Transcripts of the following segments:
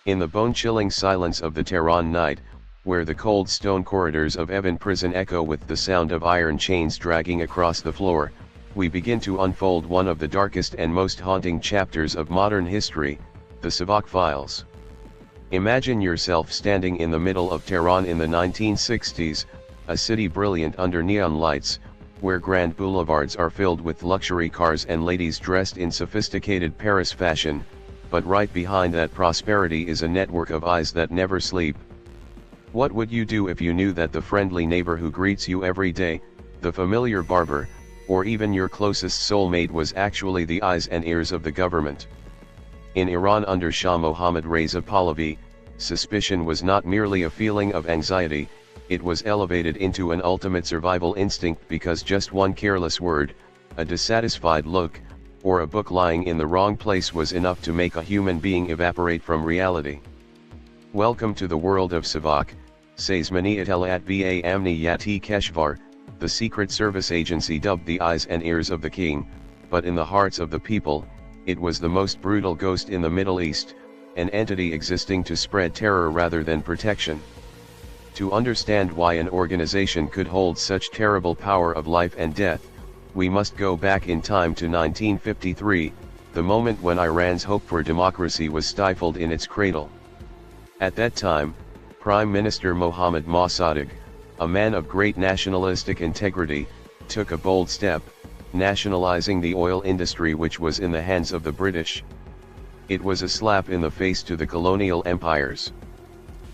In the bone-chilling silence of the Tehran night, where the cold stone corridors of Evin Prison echo with the sound of iron chains dragging across the floor, we begin to unfold one of the darkest and most haunting chapters of modern history, the SAVAK files. Imagine yourself standing in the middle of Tehran in the 1960s, a city brilliant under neon lights, where grand boulevards are filled with luxury cars and ladies dressed in sophisticated Paris fashion, but right behind that prosperity is a network of eyes that never sleep. What would you do if you knew that the friendly neighbor who greets you every day, the familiar barber, or even your closest soulmate was actually the eyes and ears of the government? In Iran under Shah Mohammad Reza Pahlavi, suspicion was not merely a feeling of anxiety, it was elevated into an ultimate survival instinct because just one careless word, a dissatisfied look, or a book lying in the wrong place was enough to make a human being evaporate from reality. Welcome to the world of SAVAK, Sazeman-e Ettela'at va Amniyat-e Keshvar, the secret service agency dubbed the eyes and ears of the king, but in the hearts of the people, it was the most brutal ghost in the Middle East, an entity existing to spread terror rather than protection. To understand why an organization could hold such terrible power of life and death, we must go back in time to 1953, the moment when Iran's hope for democracy was stifled in its cradle. At that time, Prime Minister Mohammad Mossadegh, a man of great nationalistic integrity, took a bold step, nationalizing the oil industry which was in the hands of the British. It was a slap in the face to the colonial empires.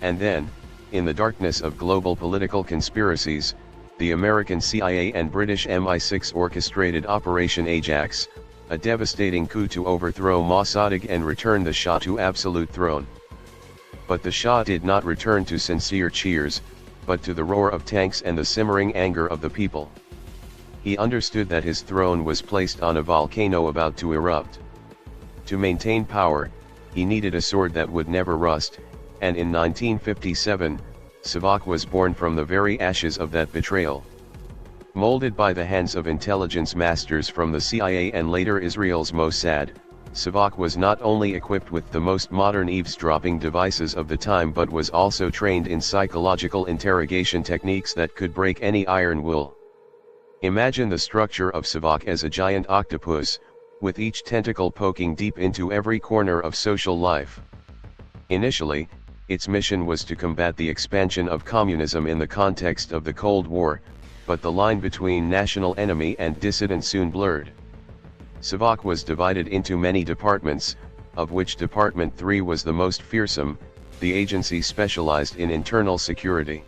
And then, in the darkness of global political conspiracies, the American CIA and British MI6 orchestrated Operation Ajax, a devastating coup to overthrow Mossadegh and return the Shah to absolute throne. But the Shah did not return to sincere cheers, but to the roar of tanks and the simmering anger of the people. He understood that his throne was placed on a volcano about to erupt. To maintain power, he needed a sword that would never rust, and in 1957, SAVAK was born from the very ashes of that betrayal. Molded by the hands of intelligence masters from the CIA and later Israel's Mossad, SAVAK was not only equipped with the most modern eavesdropping devices of the time but was also trained in psychological interrogation techniques that could break any iron will. Imagine the structure of SAVAK as a giant octopus, with each tentacle poking deep into every corner of social life. Initially, its mission was to combat the expansion of communism in the context of the Cold War, but the line between national enemy and dissident soon blurred. SAVAK was divided into many departments, of which Department 3 was the most fearsome. The agency specialized in internal security.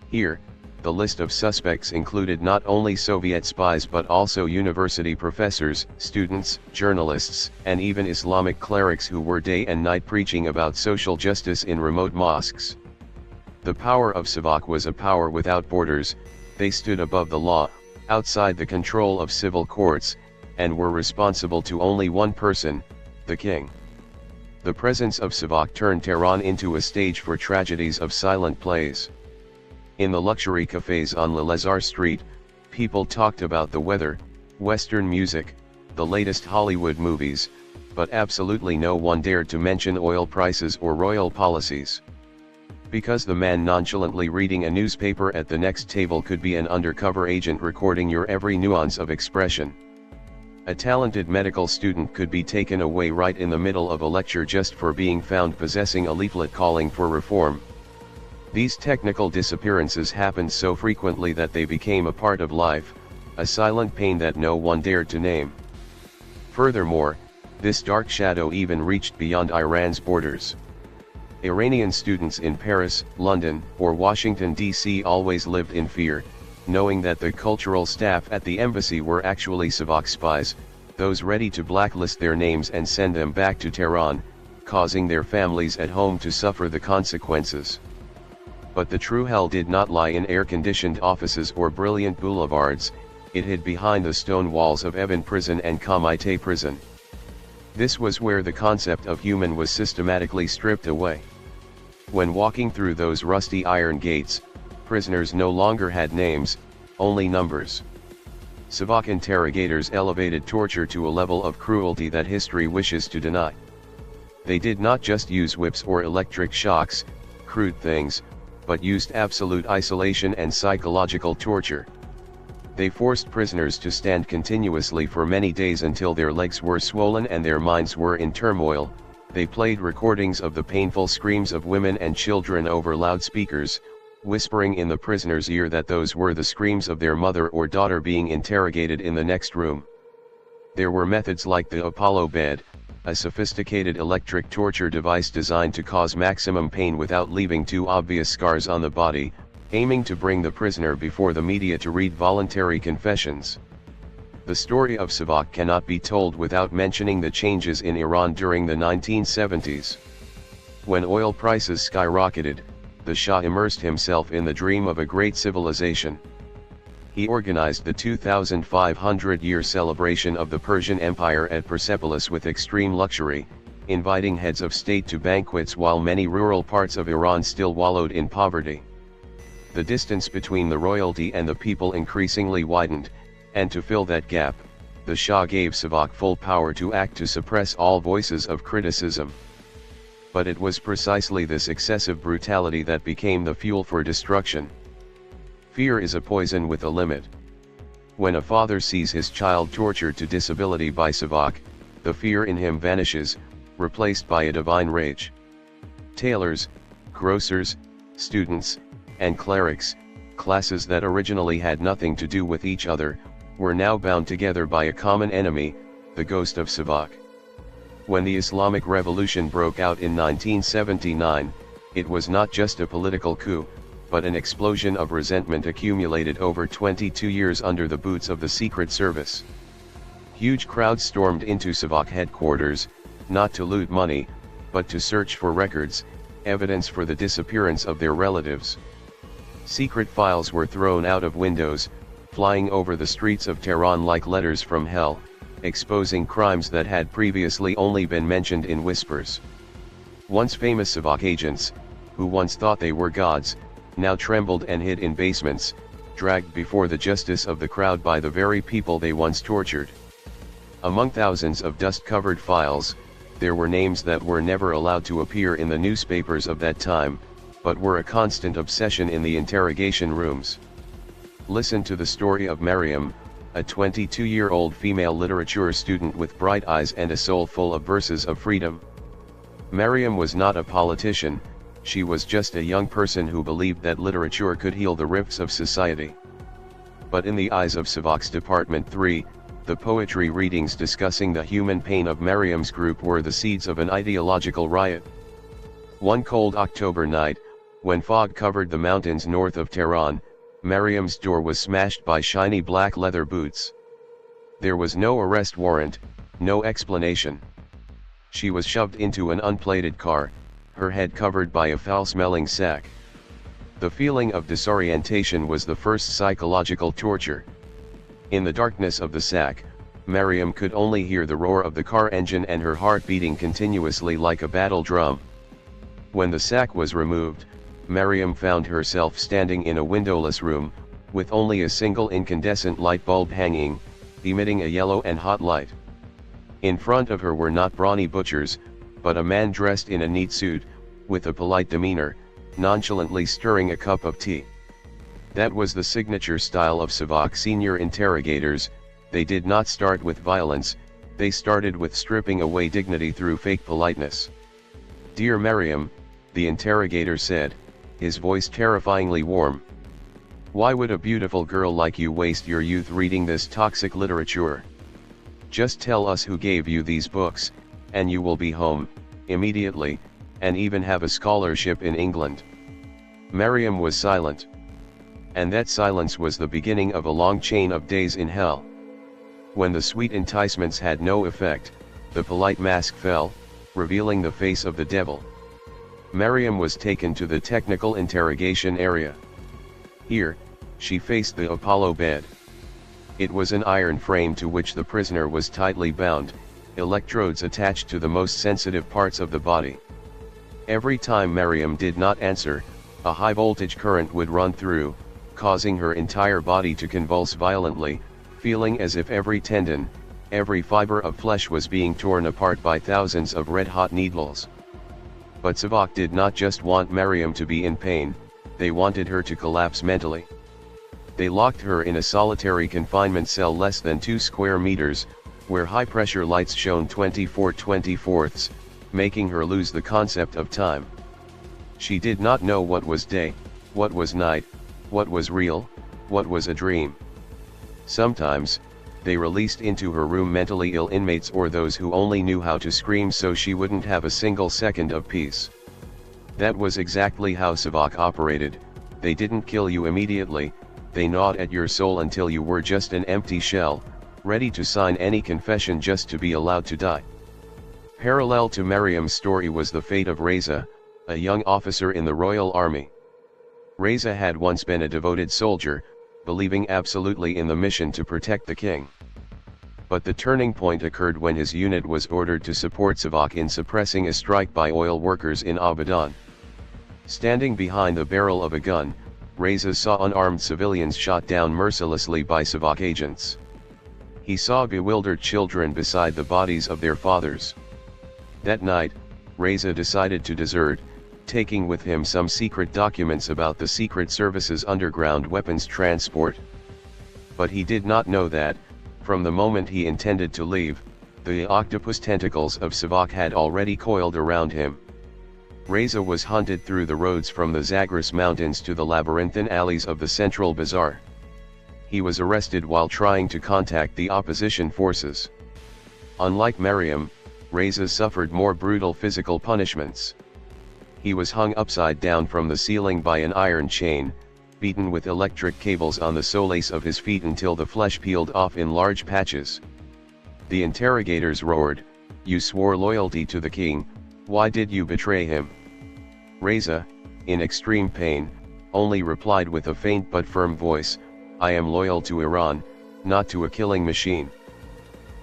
Here, the list of suspects included not only Soviet spies but also university professors, students, journalists, and even Islamic clerics who were day and night preaching about social justice in remote mosques. The power of SAVAK was a power without borders. They stood above the law, outside the control of civil courts, and were responsible to only one person, the king. The presence of SAVAK turned Tehran into a stage for tragedies of silent plays. In the luxury cafes on Le Lazare Street, people talked about the weather, Western music, the latest Hollywood movies, but absolutely no one dared to mention oil prices or royal policies. Because the man nonchalantly reading a newspaper at the next table could be an undercover agent recording your every nuance of expression. A talented medical student could be taken away right in the middle of a lecture just for being found possessing a leaflet calling for reform. These technical disappearances happened so frequently that they became a part of life, a silent pain that no one dared to name. Furthermore, this dark shadow even reached beyond Iran's borders. Iranian students in Paris, London, or Washington, D.C. always lived in fear, knowing that the cultural staff at the embassy were actually SAVAK spies, those ready to blacklist their names and send them back to Tehran, causing their families at home to suffer the consequences. But the true hell did not lie in air-conditioned offices or brilliant boulevards, it hid behind the stone walls of Evin Prison and Amniyat-e Prison. This was where the concept of human was systematically stripped away. When walking through those rusty iron gates, prisoners no longer had names, only numbers. SAVAK interrogators elevated torture to a level of cruelty that history wishes to deny. They did not just use whips or electric shocks, crude things, but used absolute isolation and psychological torture. They forced prisoners to stand continuously for many days until their legs were swollen and their minds were in turmoil. They played recordings of the painful screams of women and children over loudspeakers, whispering in the prisoner's ear that those were the screams of their mother or daughter being interrogated in the next room. There were methods like the Apollo bed, a sophisticated electric torture device designed to cause maximum pain without leaving too obvious scars on the body, aiming to bring the prisoner before the media to read voluntary confessions. The story of SAVAK cannot be told without mentioning the changes in Iran during the 1970s. When oil prices skyrocketed, the Shah immersed himself in the dream of a great civilization. He organized the 2,500-year celebration of the Persian Empire at Persepolis with extreme luxury, inviting heads of state to banquets while many rural parts of Iran still wallowed in poverty. The distance between the royalty and the people increasingly widened, and to fill that gap, the Shah gave SAVAK full power to act to suppress all voices of criticism. But it was precisely this excessive brutality that became the fuel for destruction. Fear is a poison with a limit. When a father sees his child tortured to disability by SAVAK, the fear in him vanishes, replaced by a divine rage. Tailors, grocers, students, and clerics, classes that originally had nothing to do with each other, were now bound together by a common enemy, the ghost of SAVAK. When the Islamic Revolution broke out in 1979, it was not just a political coup, but an explosion of resentment accumulated over 22 years under the boots of the Secret Service. Huge crowds stormed into SAVAK headquarters, not to loot money, but to search for records, evidence for the disappearance of their relatives. Secret files were thrown out of windows, flying over the streets of Tehran like letters from hell, exposing crimes that had previously only been mentioned in whispers. Once famous SAVAK agents, who once thought they were gods, now trembled and hid in basements, dragged before the justice of the crowd by the very people they once tortured. Among thousands of dust-covered files, there were names that were never allowed to appear in the newspapers of that time, but were a constant obsession in the interrogation rooms. Listen to the story of Maryam, a 22-year-old female literature student with bright eyes and a soul full of verses of freedom. Maryam was not a politician, she was just a young person who believed that literature could heal the rifts of society. But in the eyes of SAVAK's Department 3, the poetry readings discussing the human pain of Maryam's group were the seeds of an ideological riot. One cold October night, when fog covered the mountains north of Tehran, Maryam's door was smashed by shiny black leather boots. There was no arrest warrant, no explanation. She was shoved into an unplated car, her head covered by a foul-smelling sack. The feeling of disorientation was the first psychological torture. In the darkness of the sack, Maryam could only hear the roar of the car engine and her heart beating continuously like a battle drum. When the sack was removed, Maryam found herself standing in a windowless room, with only a single incandescent light bulb hanging, emitting a yellow and hot light. In front of her were not brawny butchers, but a man dressed in a neat suit, with a polite demeanor, nonchalantly stirring a cup of tea. That was the signature style of SAVAK senior interrogators. They did not start with violence, they started with stripping away dignity through fake politeness. "Dear Maryam," the interrogator said, his voice terrifyingly warm. "Why would a beautiful girl like you waste your youth reading this toxic literature? Just tell us who gave you these books, and you will be home, immediately, and even have a scholarship in England." Maryam was silent. And that silence was the beginning of a long chain of days in hell. When the sweet enticements had no effect, the polite mask fell, revealing the face of the devil. Maryam was taken to the technical interrogation area. Here, she faced the Apollo bed. It was an iron frame to which the prisoner was tightly bound, electrodes attached to the most sensitive parts of the body. Every time Maryam did not answer, a high-voltage current would run through, causing her entire body to convulse violently, feeling as if every tendon, every fiber of flesh was being torn apart by thousands of red-hot needles. But SAVAK did not just want Maryam to be in pain, they wanted her to collapse mentally. They locked her in a solitary confinement cell less than 2 square meters, where high-pressure lights shone 24/24, making her lose the concept of time. She did not know what was day, what was night, what was real, what was a dream. Sometimes, they released into her room mentally ill inmates or those who only knew how to scream so she wouldn't have a single second of peace. That was exactly how SAVAK operated. They didn't kill you immediately, they gnawed at your soul until you were just an empty shell, ready to sign any confession just to be allowed to die. Parallel to Maryam's story was the fate of Reza, a young officer in the Royal Army. Reza had once been a devoted soldier, believing absolutely in the mission to protect the king. But the turning point occurred when his unit was ordered to support SAVAK in suppressing a strike by oil workers in Abadan. Standing behind the barrel of a gun, Reza saw unarmed civilians shot down mercilessly by SAVAK agents. He saw bewildered children beside the bodies of their fathers. That night, Reza decided to desert, taking with him some secret documents about the Secret Service's underground weapons transport. But he did not know that, from the moment he intended to leave, the octopus tentacles of SAVAK had already coiled around him. Reza was hunted through the roads from the Zagros Mountains to the labyrinthine alleys of the Central Bazaar. He was arrested while trying to contact the opposition forces. Unlike Maryam, Reza suffered more brutal physical punishments. He was hung upside down from the ceiling by an iron chain, beaten with electric cables on the soles of his feet until the flesh peeled off in large patches. The interrogators roared, "You swore loyalty to the king, why did you betray him?" Reza, in extreme pain, only replied with a faint but firm voice, "I am loyal to Iran, not to a killing machine."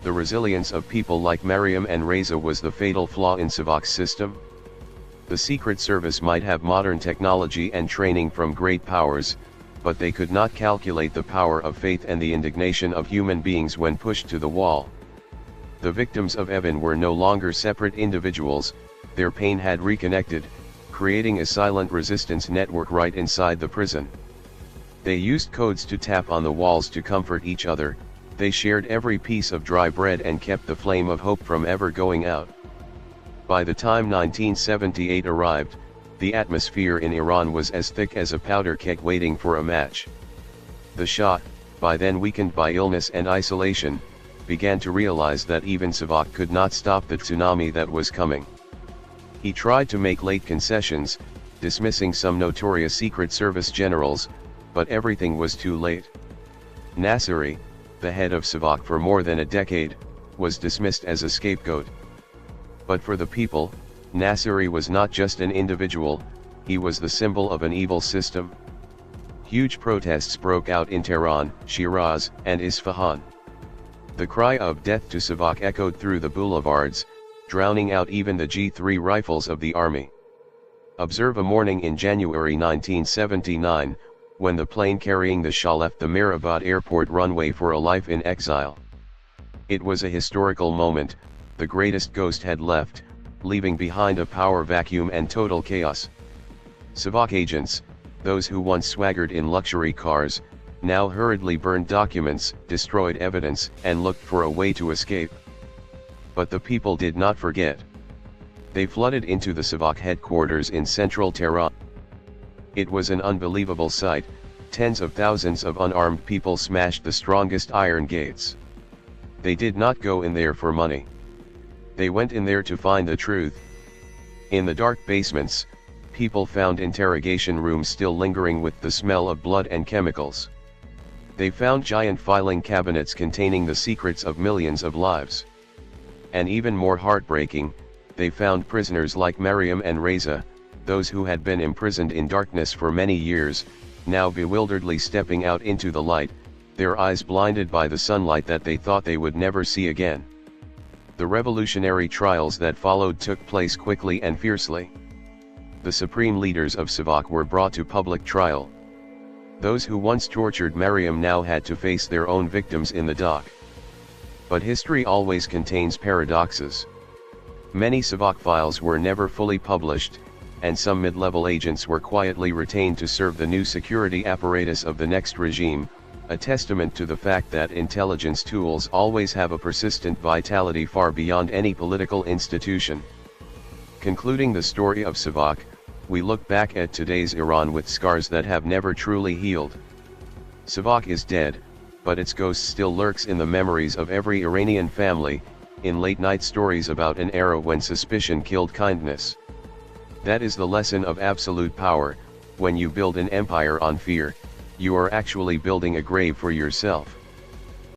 The resilience of people like Maryam and Reza was the fatal flaw in SAVAK's system. The Secret Service might have modern technology and training from great powers, but they could not calculate the power of faith and the indignation of human beings when pushed to the wall. The victims of Evin were no longer separate individuals, their pain had reconnected, creating a silent resistance network right inside the prison. They used codes to tap on the walls to comfort each other, they shared every piece of dry bread and kept the flame of hope from ever going out. By the time 1978 arrived, the atmosphere in Iran was as thick as a powder keg waiting for a match. The Shah, by then weakened by illness and isolation, began to realize that even SAVAK could not stop the tsunami that was coming. He tried to make late concessions, dismissing some notorious Secret Service generals, but everything was too late. Nasseri, the head of SAVAK for more than a decade, was dismissed as a scapegoat. But for the people, Nasseri was not just an individual, he was the symbol of an evil system. Huge protests broke out in Tehran, Shiraz, and Isfahan. The cry of death to SAVAK echoed through the boulevards, drowning out even the G3 rifles of the army. Observe a morning in January 1979, when the plane carrying the Shah left the Mehrabad airport runway for a life in exile. It was a historical moment. The greatest ghost had left, leaving behind a power vacuum and total chaos. SAVAK agents, those who once swaggered in luxury cars, now hurriedly burned documents, destroyed evidence, and looked for a way to escape. But the people did not forget. They flooded into the SAVAK headquarters in central Tehran. It was an unbelievable sight, tens of thousands of unarmed people smashed the strongest iron gates. They did not go in there for money. They went in there to find the truth. In the dark basements, people found interrogation rooms still lingering with the smell of blood and chemicals. They found giant filing cabinets containing the secrets of millions of lives. And even more heartbreaking, they found prisoners like Maryam and Reza, those who had been imprisoned in darkness for many years, now bewilderedly stepping out into the light, their eyes blinded by the sunlight that they thought they would never see again. The revolutionary trials that followed took place quickly and fiercely. The supreme leaders of SAVAK were brought to public trial. Those who once tortured Maryam now had to face their own victims in the dock. But history always contains paradoxes. Many SAVAK files were never fully published, and some mid-level agents were quietly retained to serve the new security apparatus of the next regime, a testament to the fact that intelligence tools always have a persistent vitality far beyond any political institution. Concluding the story of SAVAK, we look back at today's Iran with scars that have never truly healed. SAVAK is dead, but its ghost still lurks in the memories of every Iranian family, in late-night stories about an era when suspicion killed kindness. That is the lesson of absolute power: when you build an empire on fear, you are actually building a grave for yourself.